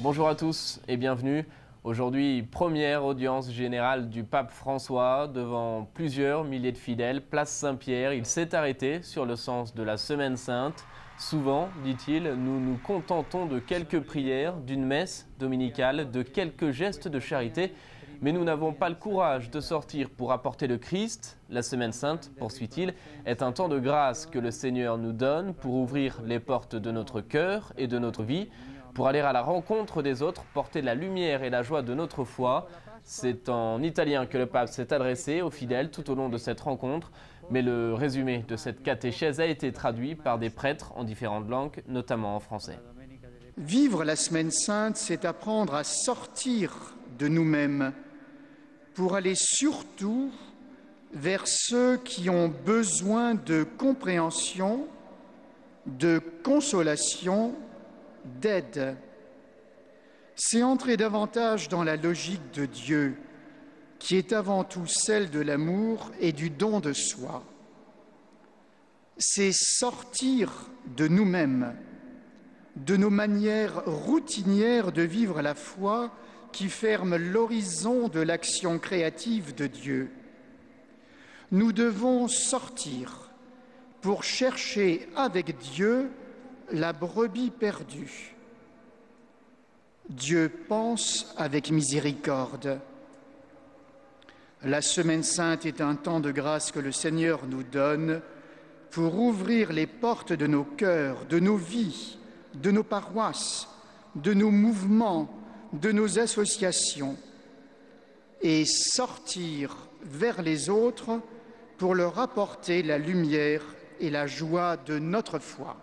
Bonjour à tous et bienvenue. Aujourd'hui, première audience générale du pape François devant plusieurs milliers de fidèles. Place Saint-Pierre, il s'est arrêté sur le sens de la Semaine Sainte. Souvent, dit-il, nous nous contentons de quelques prières, d'une messe dominicale, de quelques gestes de charité, mais nous n'avons pas le courage de sortir pour apporter le Christ. La Semaine Sainte, poursuit-il, est un temps de grâce que le Seigneur nous donne pour ouvrir les portes de notre cœur et de notre vie, pour aller à la rencontre des autres, porter la lumière et la joie de notre foi. C'est en italien que le pape s'est adressé aux fidèles tout au long de cette rencontre, mais le résumé de cette catéchèse a été traduit par des prêtres en différentes langues, notamment en français. Vivre la Semaine Sainte, c'est apprendre à sortir de nous-mêmes pour aller surtout vers ceux qui ont besoin de compréhension, de consolation, d'aide. C'est entrer davantage dans la logique de Dieu, qui est avant tout celle de l'amour et du don de soi. C'est sortir de nous-mêmes, de nos manières routinières de vivre la foi qui ferment l'horizon de l'action créative de Dieu. Nous devons sortir pour chercher avec Dieu la brebis perdue. Dieu pense avec miséricorde. La Semaine Sainte est un temps de grâce que le Seigneur nous donne pour ouvrir les portes de nos cœurs, de nos vies, de nos paroisses, de nos mouvements, de nos associations, et sortir vers les autres pour leur apporter la lumière et la joie de notre foi.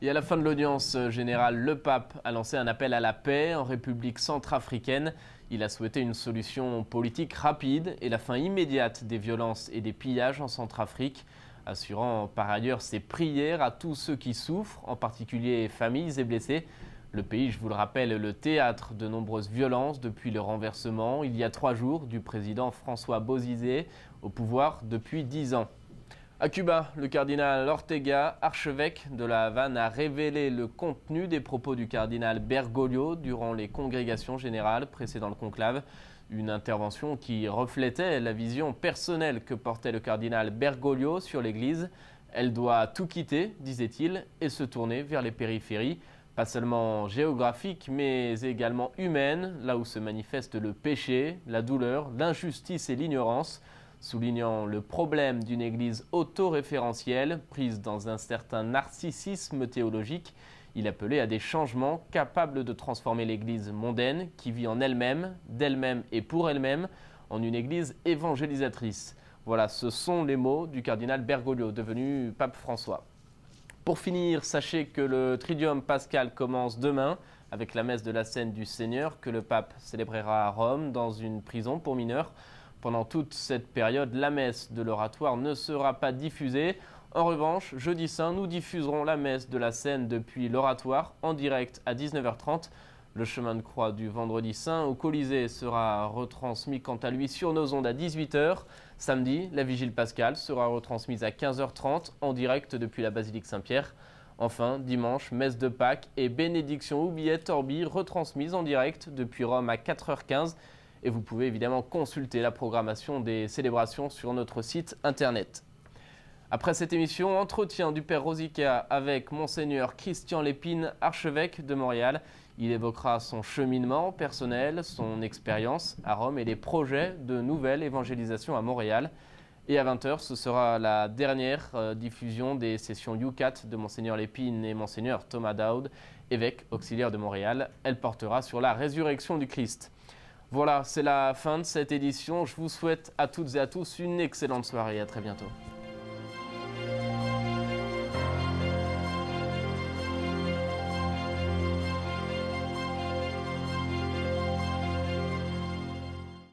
Et à la fin de l'audience générale, le pape a lancé un appel à la paix en République centrafricaine. Il a souhaité une solution politique rapide et la fin immédiate des violences et des pillages en Centrafrique, assurant par ailleurs ses prières à tous ceux qui souffrent, en particulier familles et blessés. Le pays, je vous le rappelle, est le théâtre de nombreuses violences depuis le renversement, il y a 3 jours, du président François Bozizé au pouvoir depuis 10 ans. À Cuba, le cardinal Ortega, archevêque de la Havane, a révélé le contenu des propos du cardinal Bergoglio durant les congrégations générales précédant le conclave. Une intervention qui reflétait la vision personnelle que portait le cardinal Bergoglio sur l'Église. Elle doit tout quitter, disait-il, et se tourner vers les périphéries, pas seulement géographiques, mais également humaines, là où se manifeste le péché, la douleur, l'injustice et l'ignorance, soulignant le problème d'une Église autoréférentielle, prise dans un certain narcissisme théologique. Il appelait à des changements capables de transformer l'Église mondaine, qui vit en elle-même, d'elle-même et pour elle-même, en une Église évangélisatrice. Voilà, ce sont les mots du cardinal Bergoglio, devenu pape François. Pour finir, sachez que le Triduum pascal commence demain avec la messe de la Scène du Seigneur que le pape célébrera à Rome dans une prison pour mineurs. Pendant toute cette période, la messe de l'oratoire ne sera pas diffusée. En revanche, jeudi saint, nous diffuserons la messe de la Scène depuis l'oratoire en direct à 19h30. Le chemin de croix du vendredi saint au Colisée sera retransmis quant à lui sur nos ondes à 18h. Samedi, la vigile pascale sera retransmise à 15h30 en direct depuis la basilique Saint-Pierre. Enfin, dimanche, messe de Pâques et bénédiction Oubliette Orbi retransmise en direct depuis Rome à 4h15. Et vous pouvez évidemment consulter la programmation des célébrations sur notre site internet. Après cette émission, entretien du Père Rosica avec Monseigneur Christian Lépine, archevêque de Montréal. Il évoquera son cheminement personnel, son expérience à Rome et les projets de nouvelle évangélisation à Montréal. Et à 20h, ce sera la dernière diffusion des sessions Yucat de Monseigneur Lépine et Monseigneur Thomas Daoud, évêque auxiliaire de Montréal. Elle portera sur la résurrection du Christ. Voilà, c'est la fin de cette édition. Je vous souhaite à toutes et à tous une excellente soirée et à très bientôt.